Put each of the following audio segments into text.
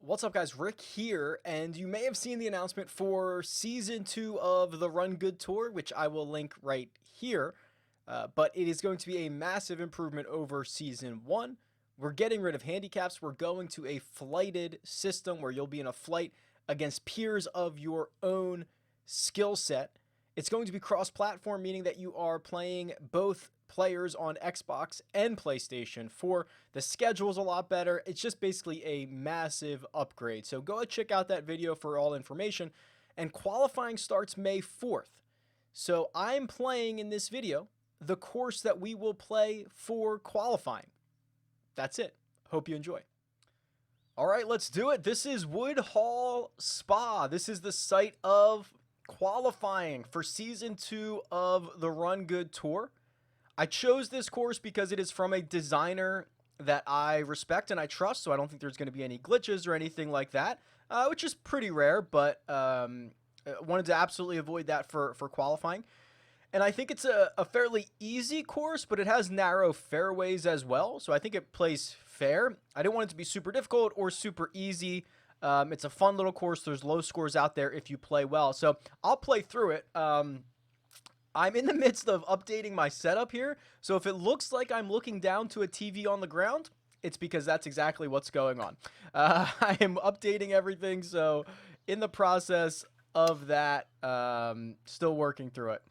What's up, guys? Rick here, and you may have seen the announcement for Season 2 of the Run Good Tour, which I will link right here. But it is going to be a massive improvement over Season 1. We're getting rid of handicaps. We're going to a flighted system where you'll be in a flight against peers of your own skill set. It's going to be cross-platform, meaning that you are playing both players on Xbox and PlayStation 4. The schedule is a lot better. It's just basically a massive upgrade. So go and check out that video for all information. And qualifying starts May 4th. So I'm playing in this video the course that we will play for qualifying. That's it. Hope you enjoy. All right, let's do it. This is Woodhall Spa. This is the site of qualifying for Season 2 of the Run Good Tour. I chose this course because it is from a designer that I respect and I trust, so I don't think there's going to be any glitches or anything like that, which is pretty rare, but wanted to absolutely avoid that for qualifying. And I think it's a fairly easy course, but it has narrow fairways as well, so I think it plays fair. I didn't want it to be super difficult or super easy. It's a fun little course. There's low scores out there if you play well, so I'll play through it. I'm in the midst of updating my setup here, so if it looks like I'm looking down to a TV on the ground, it's because that's exactly what's going on. I am updating everything, so in the process of that, still working through it.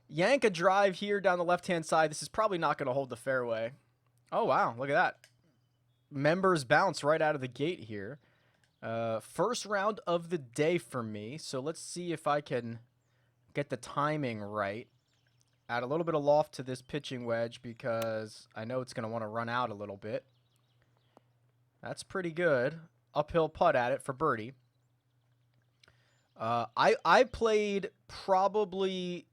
Yank a drive here down the left-hand side. This is probably not going to hold the fairway. Oh, wow, look at that. Members bounce right out of the gate here. First round of the day for me, so let's see if I can get the timing right. Add a little bit of loft to this pitching wedge because I know it's going to want to run out a little bit. That's pretty good. Uphill putt at it for birdie. I played probably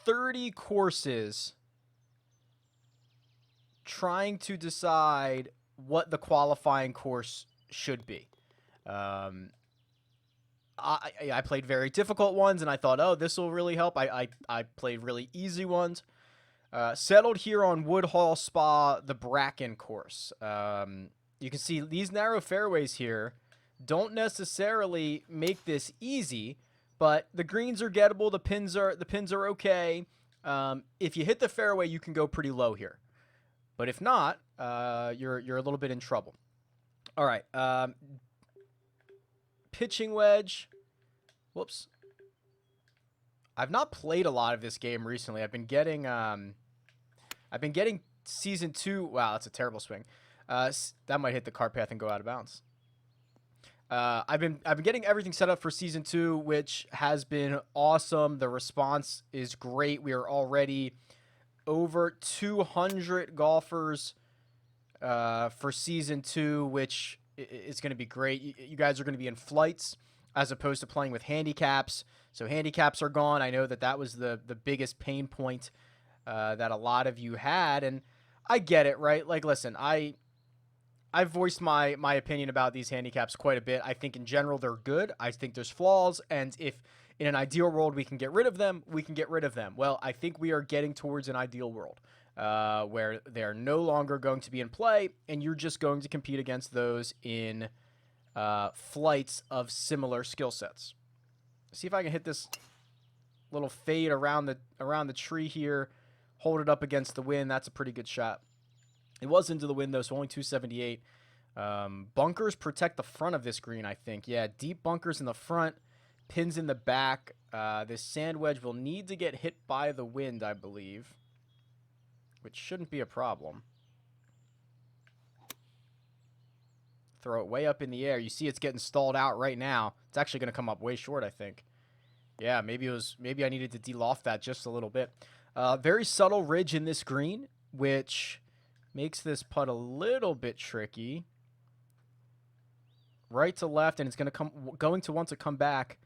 30 courses trying to decide what the qualifying course should be. I played very difficult ones, and I thought, oh, this will really help. I played really easy ones. Settled here on Woodhall Spa, the Bracken course. You can see these narrow fairways here don't necessarily make this easy, but the greens are gettable. The pins are okay. If you hit the fairway, you can go pretty low here. But if not, you're a little bit in trouble. All right. Pitching wedge. Whoops. I've not played a lot of this game recently. I've been getting Season 2. Wow, that's a terrible swing. That might hit the cart path and go out of bounds. I've been getting everything set up for Season 2, which has been awesome. The response is great. We are already over 200 golfers for Season 2, which is going to be great. You guys are going to be in flights as opposed to playing with handicaps. So handicaps are gone. I know that was the biggest pain point that a lot of you had, and I get it, right? Like, listen, I've voiced my opinion about these handicaps quite a bit. I think in general they're good. I think there's flaws, and if in an ideal world we can get rid of them, we can get rid of them. Well, I think we are getting towards an ideal world where they're no longer going to be in play, and you're just going to compete against those in flights of similar skill sets. See if I can hit this little fade around the tree here, hold it up against the wind. That's a pretty good shot. It was into the wind, though, so only 278. Bunkers protect the front of this green, I think. Yeah, deep bunkers in the front, pins in the back. This sand wedge will need to get hit by the wind, I believe, which shouldn't be a problem. Throw it way up in the air. You see it's getting stalled out right now. It's actually going to come up way short, I think. Yeah, maybe I needed to de-loft that just a little bit. Very subtle ridge in this green, which makes this putt a little bit tricky. Right to left, and it's going to want to come back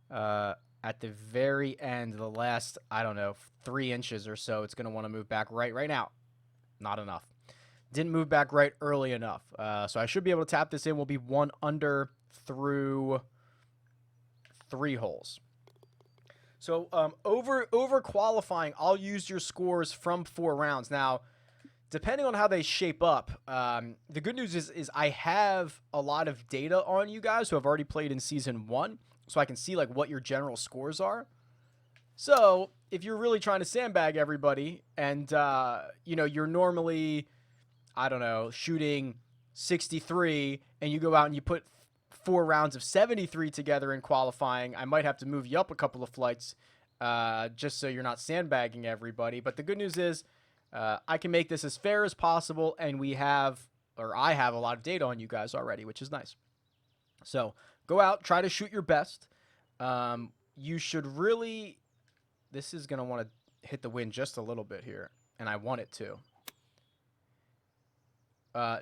at the very end, the last, I don't know, 3 inches or so. It's going to want to move back right now. Not enough. Didn't move back right early enough. So I should be able to tap this in. We'll be 1 under through 3 holes. So over qualifying, I'll use your scores from 4 rounds. Now, depending on how they shape up, the good news is I have a lot of data on you guys who have already played in Season 1, so I can see like what your general scores are. So if you're really trying to sandbag everybody and, you're normally, I don't know, shooting 63 and you go out and you put 4 rounds of 73 together in qualifying, I might have to move you up a couple of flights just so you're not sandbagging everybody. But the good news is I can make this as fair as possible, and I have a lot of data on you guys already, which is nice. So go out, try to shoot your best. You should really, this is going to want to hit the wind just a little bit here, and I want it to.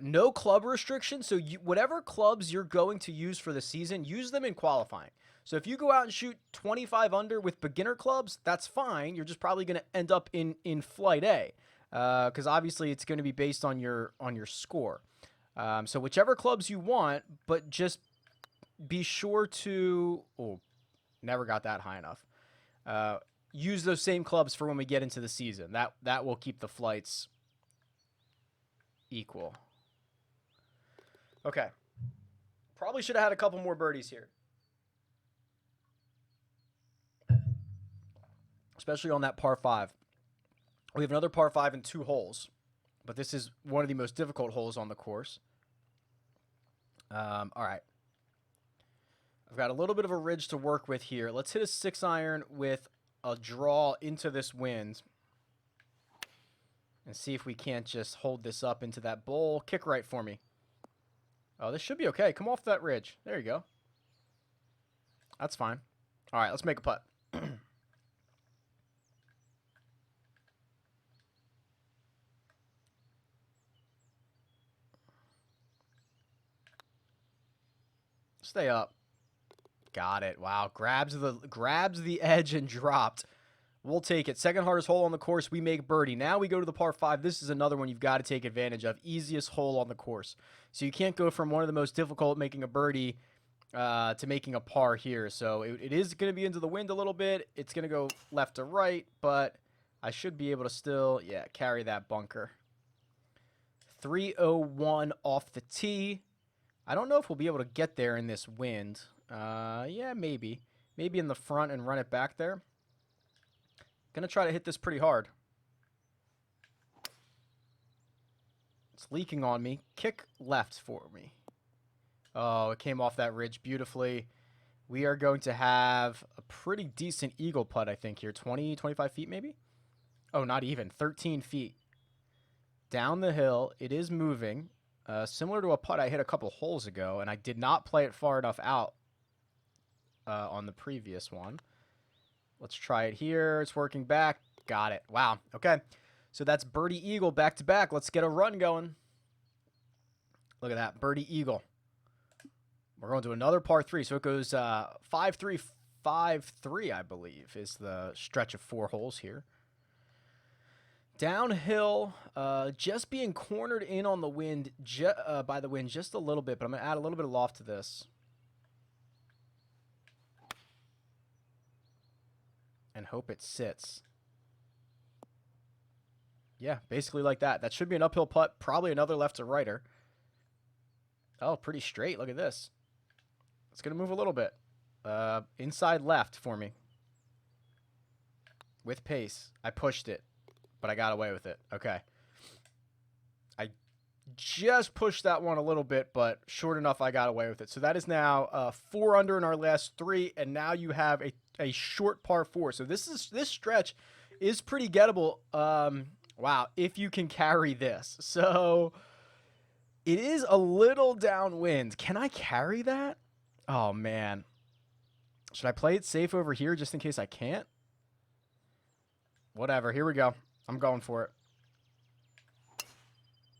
No club restrictions, so whatever clubs you're going to use for the season, use them in qualifying. So if you go out and shoot 25 under with beginner clubs, that's fine. You're just probably going to end up in Flight A, because obviously it's going to be based on your score. So whichever clubs you want, but just be sure to... Oh, never got that high enough. Use those same clubs for when we get into the season. That will keep the flights equal. Okay. Probably should have had a couple more birdies here. Especially on that par 5. We have another par 5 and 2 holes. But this is one of the most difficult holes on the course. All right. I've got a little bit of a ridge to work with here. Let's hit a 6-iron with a draw into this wind. And see if we can't just hold this up into that bowl. Kick right for me. Oh, this should be okay. Come off that ridge. There you go. That's fine. All right, let's make a putt. Stay up. Got it. Wow. Grabs the edge and dropped. We'll take it. Second hardest hole on the course. We make birdie. Now we go to the par 5. This is another one you've got to take advantage of. Easiest hole on the course. So you can't go from one of the most difficult, making a birdie, to making a par here. So it is going to be into the wind a little bit. It's going to go left to right, but I should be able to still, carry that bunker. 301 off the tee. I don't know if we'll be able to get there in this wind. Yeah, maybe. Maybe in the front and run it back there. Gonna try to hit this pretty hard. It's leaking on me. Kick left for me. Oh, it came off that ridge beautifully. We are going to have a pretty decent eagle putt, I think, here. 20, 25 feet maybe? Oh, not even. 13 feet. Down the hill. It is moving. Similar to a putt I hit a couple holes ago, and I did not play it far enough out on the previous one. Let's try it here. It's working back. Got it. Wow. Okay. So that's birdie eagle back to back. Let's get a run going. Look at that. Birdie eagle. We're going to another par 3. So it goes 5-3, 5-3, I believe, is the stretch of 4 holes here. Downhill, just being cornered in on the wind, by the wind just a little bit, but I'm going to add a little bit of loft to this. And hope it sits. Yeah, basically like that. That should be an uphill putt. Probably another left to righter. Oh, pretty straight. Look at this. It's going to move a little bit. Inside left for me. With pace. I pushed it, but I got away with it. Okay. I just pushed that one a little bit, but short enough I got away with it. So that is now 4 under in our last 3, and now you have a short par 4. So this stretch is pretty gettable. Wow, if you can carry this. So it is a little downwind. Can I carry that? Oh, man. Should I play it safe over here just in case I can't? Whatever. Here we go. I'm going for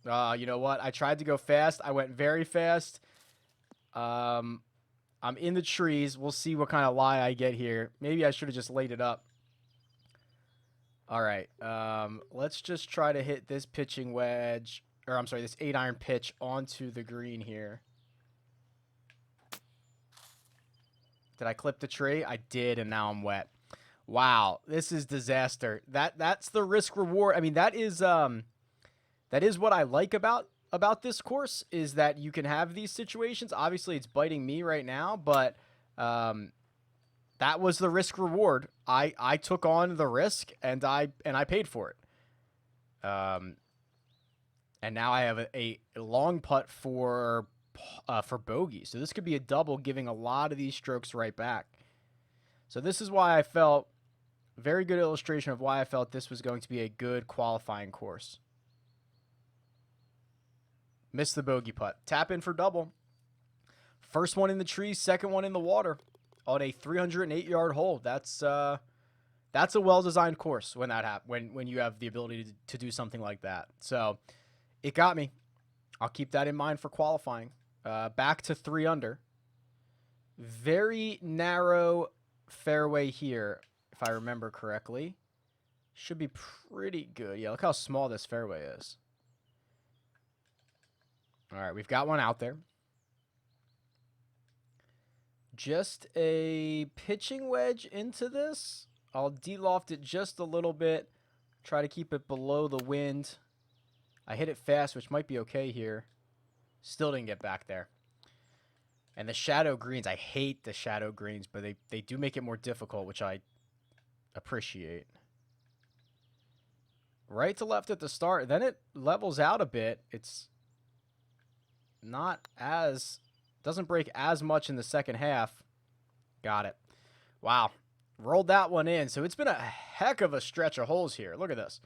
it. You know what? I tried to go fast. I went very fast. I'm in the trees. We'll see what kind of lie I get here. Maybe I should have just laid it up. All right. Let's just try to hit this pitching wedge. Or I'm sorry, this 8-iron pitch onto the green here. Did I clip the tree? I did, and now I'm wet. Wow, this is disaster. That's the risk reward. I mean, that That is what I like about this course, is that you can have these situations. Obviously, it's biting me right now, but that was the risk reward. I took on the risk and I paid for it. And now I have a long putt for bogey. So this could be a double, giving a lot of these strokes right back. So this is why I felt, very good illustration of why I felt this was going to be a good qualifying course. Missed the bogey putt. Tap in for double. First one in the trees, second one in the water on a 308-yard hole. That's a well-designed course when that when you have the ability to do something like that. So it got me. I'll keep that in mind for qualifying. Back to 3 under. Very narrow fairway here, if I remember correctly. Should be pretty good. Yeah, look how small this fairway is. All right, we've got one out there. Just a pitching wedge into this. I'll de-loft it just a little bit. Try to keep it below the wind. I hit it fast, which might be okay here. Still didn't get back there. And the shadow greens, I hate the shadow greens, but they do make it more difficult, which I appreciate. Right to left at the start. Then it levels out a bit. It's not as... doesn't break as much in the second half. Got it. Wow. Rolled that one in. So it's been a heck of a stretch of holes here. Look at this.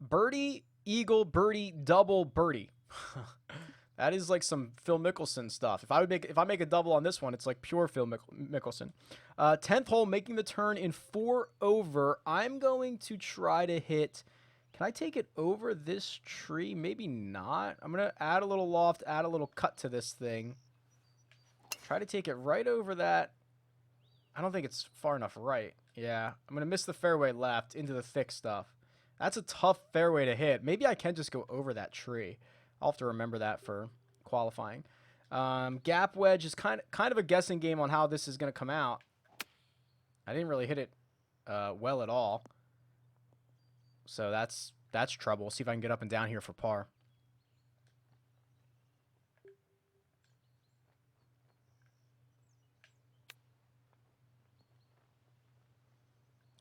Birdie, eagle, birdie, double, birdie. That is like some Phil Mickelson stuff. If I make a double on this one, it's like pure Phil Mickelson. 10th hole, making the turn in 4 over. I'm going to try to hit... Can I take it over this tree? Maybe not. I'm going to add a little loft, add a little cut to this thing. Try to take it right over that. I don't think it's far enough right. Yeah, I'm going to miss the fairway left into the thick stuff. That's a tough fairway to hit. Maybe I can just go over that tree. I'll have to remember that for qualifying. Gap wedge is kind of a guessing game on how this is going to come out. I didn't really hit it well at all. So that's trouble. See if I can get up and down here for par.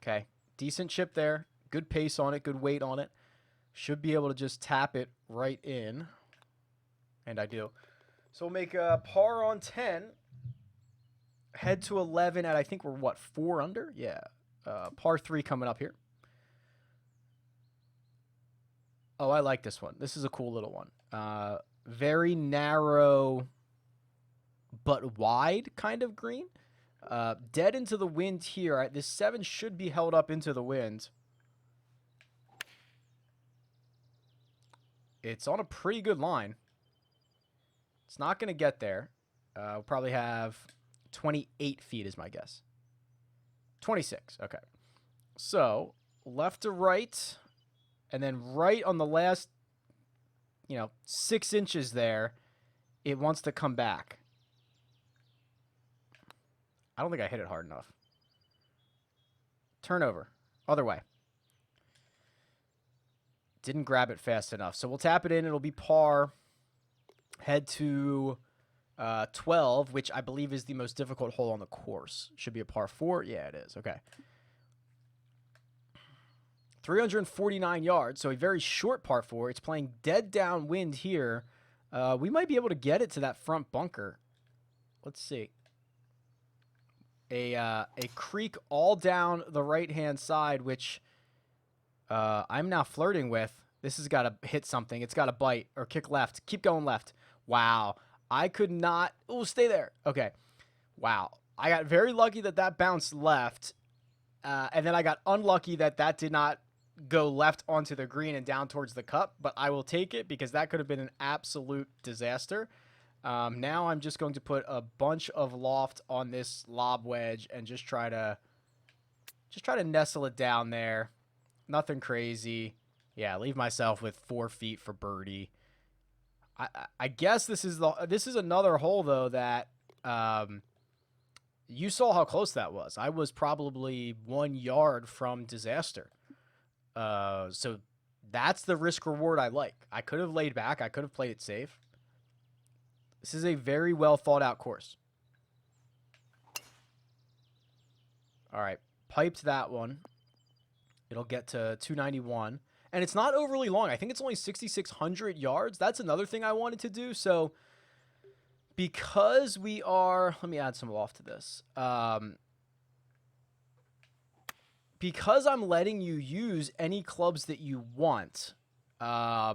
Okay, decent chip there. Good pace on it, good weight on it. Should be able to just tap it right in. And I do. So we'll make a par on 10. Head to 11 at, I think we're, what, 4 under? Yeah. Par 3 coming up here. Oh, I like this one. This is a cool little one. Very narrow but wide kind of green. Dead into the wind here. Right, this 7 should be held up into the wind. It's on a pretty good line. It's not going to get there. We'll probably have 28 feet is my guess. 26. Okay. So left to right, and then right on the last, 6 inches there, it wants to come back. I don't think I hit it hard enough. Turnover. Other way. Didn't grab it fast enough. So we'll tap it in. It'll be par. Head to 12, which I believe is the most difficult hole on the course. Should be a par 4. Yeah, it is. Okay. 349 yards, so a very short par 4. It's playing dead downwind here. We might be able to get it to that front bunker. Let's see. A creek all down the right-hand side, which I'm now flirting with. This has got to hit something. It's got to bite or kick left. Keep going left. Wow. I could not. Oh, stay there. Okay. Wow. I got very lucky that bounced left. And then I got unlucky that did not go left onto the green and down towards the cup. But I will take it because that could have been an absolute disaster. Now I'm just going to put a bunch of loft on this lob wedge and just try to nestle it down there. Nothing crazy. Yeah, leave myself with 4 feet for birdie. I guess this is another hole though that you saw how close that was. I was probably 1 yard from disaster. So That's the risk reward I like. I could have laid back. I could have played it safe. This is a very well thought out course. All right. Piped that one. It'll get to 291. And it's not overly long. I think it's only 6,600 yards. That's another thing I wanted to do. So because we are, let me add some loft to this. Because I'm letting you use any clubs that you want, I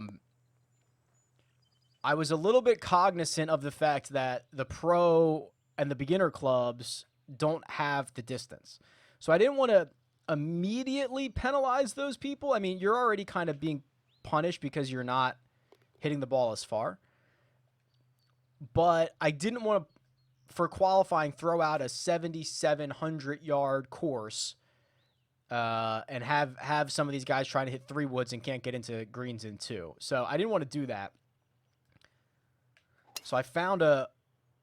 was a little bit cognizant of the fact that the pro and the beginner clubs don't have the distance. So I didn't want to immediately penalize those people. I mean, you're already kind of being punished because you're not hitting the ball as far. But I didn't want to, for qualifying, throw out a 7,700-yard course and have some of these guys trying to hit 3 woods and can't get into greens in 2. So I didn't want to do that. So I found a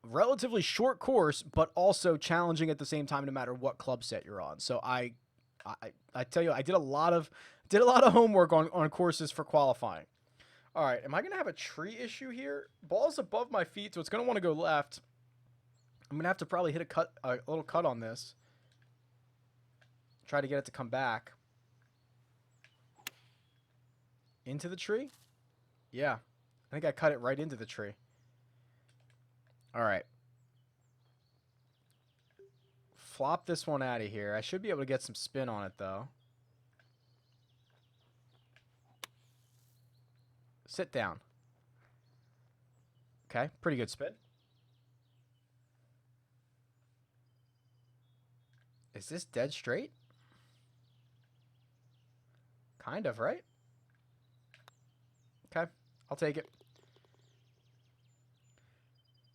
relatively short course, but also challenging at the same time, no matter what club set you're on. So I tell you, I did a lot of homework on courses for qualifying. All right, am I gonna have a tree issue here? Ball's above my feet, so it's gonna want to go left. I'm gonna have to probably hit a little cut on this. Try to get it to come back into the tree. Yeah, I think I cut it right into the tree. All right. Flop this one out of here. I should be able to get some spin on it, though. Sit down. Okay, pretty good spin. Is this dead straight? Kind of, right? Okay, I'll take it.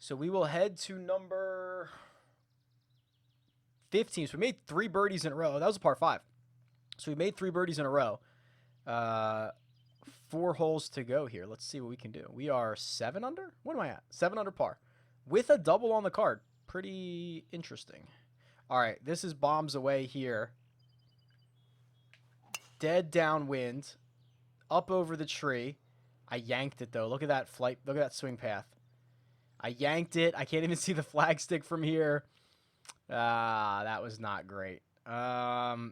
So we will head to number 15. So we made 3 birdies in a row. That was a par 5. So we made 3 birdies in a row. 4 holes to go here. Let's see what we can do. We are 7 under? What am I at? 7 under par. With a double on the card. Pretty interesting. All right, this is bombs away here. Dead downwind. Up over the tree. I yanked it, though. Look at that flight. Look at that swing path. I yanked it. I can't even see the flagstick from here. That was not great. Although,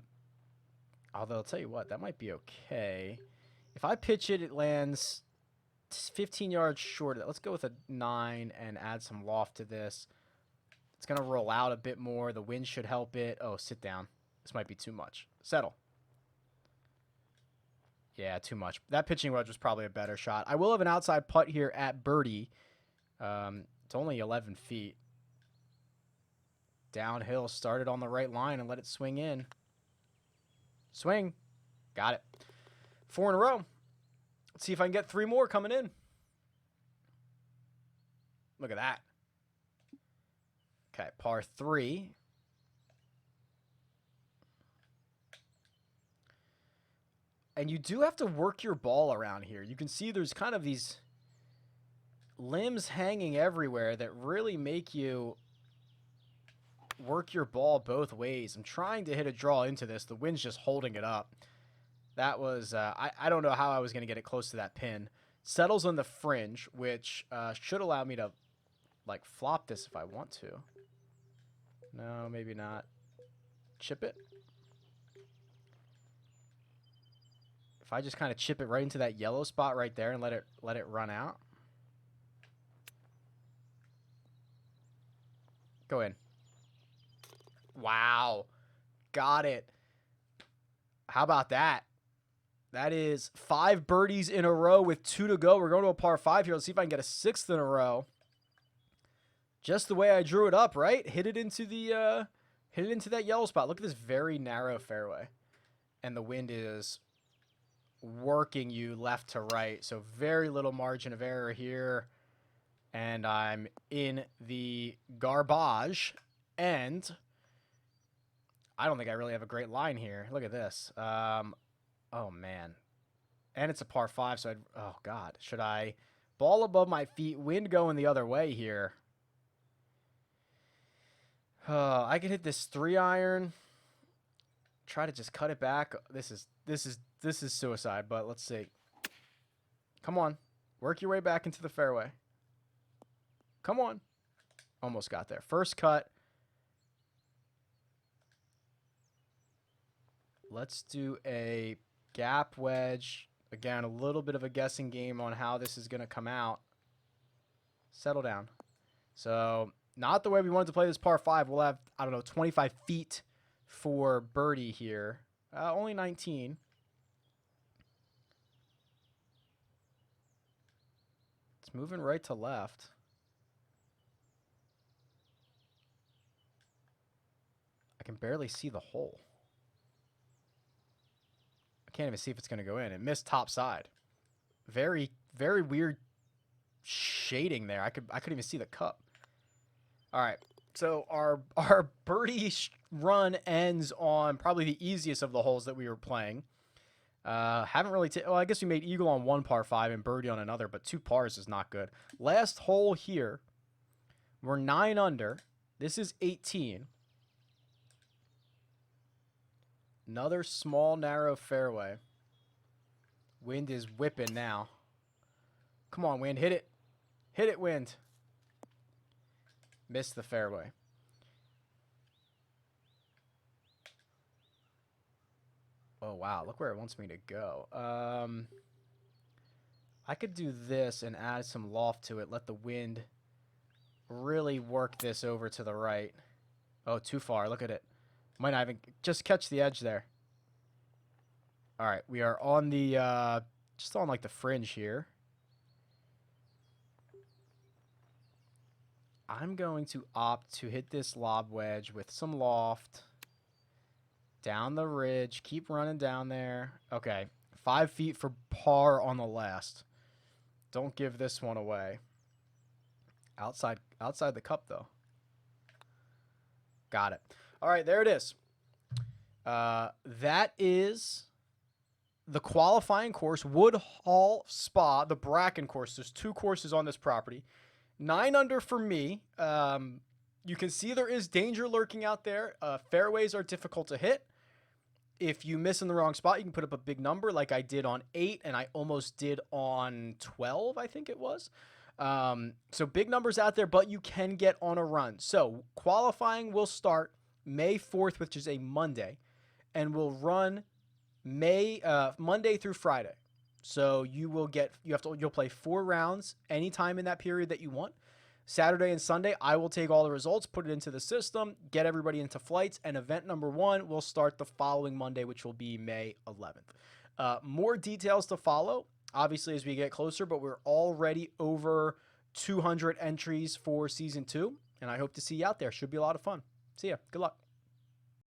I'll tell you what, that might be okay. If I pitch it, it lands 15 yards short. Let's go with a 9 and add some loft to this. It's going to roll out a bit more. The wind should help it. Oh, sit down. This might be too much. Settle. Yeah, too much. That pitching wedge was probably a better shot. I will have an outside putt here at birdie. It's only 11 feet. Downhill, started on the right line and let it swing in. Swing. Got it. 4 in a row. Let's see if I can get 3 more coming in. Look at that. Okay, par 3. And you do have to work your ball around here. You can see there's kind of these limbs hanging everywhere that really make you work your ball both ways. I'm trying to hit a draw into this. The wind's just holding it up. That was, I don't know how I was going to get it close to that pin. Settles on the fringe, which should allow me to, like, flop this if I want to. No, maybe not. Chip it. If I just kind of chip it right into that yellow spot right there and let it run out. Go in. Wow. Got it. How about that? That is 5 birdies in a row with 2 to go. We're going to a par 5 here. Let's see if I can get a 6th in a row. Just the way I drew it up, right? Hit it into that yellow spot. Look at this very narrow fairway. And the wind is working you left to right. So very little margin of error here. And I'm in the garbage. And I don't think I really have a great line here. Look at this. Oh, man. And it's a par 5, so oh, God. Should I ball above my feet, wind going the other way here? I could hit this 3-iron. Try to just cut it back. This is suicide, but let's see. Come on. Work your way back into the fairway. Come on. Almost got there. First cut. Let's do a gap wedge. Again, a little bit of a guessing game on how this is going to come out. Settle down. So, not the way we wanted to play this par 5. We'll have, I don't know, 25 feet for birdie here. Only 19. It's moving right to left. I can barely see the hole. I can't even see if it's going to go in. It missed top side. Very, very weird shading there. I couldn't even see the cup. All right. So our birdie run ends on probably the easiest of the holes that we were playing. Haven't really well, I guess we made eagle on one par 5 and birdie on another, but 2 pars is not good. Last hole here. We're 9 under. This is 18. Another small, narrow fairway. Wind is whipping now. Come on, wind. Hit it. Hit it, wind. Missed the fairway. Oh, wow. Look where it wants me to go. I could do this and add some loft to it. Let the wind really work this over to the right. Oh, too far. Look at it. Might not even just catch the edge there. All right, we are on the just on like the fringe here. I'm going to opt to hit this lob wedge with some loft down the ridge. Keep running down there. Okay, 5 feet for par on the last. Don't give this one away. Outside the cup though. Got it. All right, there it is. That is the qualifying course, Woodhall Spa, the Bracken course. There's 2 courses on this property. 9 under for me. You can see there is danger lurking out there. Fairways are difficult to hit. If you miss in the wrong spot, you can put up a big number like I did on 8 and I almost did on 12, I think it was. So big numbers out there, but you can get on a run. So qualifying will start May 4th, which is a Monday, and will run Monday through Friday. So you'll play 4 rounds anytime in that period that you want. Saturday and Sunday, I will take all the results, put it into the system, get everybody into flights, and event number 1 will start the following Monday, which will be May 11th. More details to follow, obviously, as we get closer, but we're already over 200 entries for Season 2, and I hope to see you out there. Should be a lot of fun. See ya. Good luck.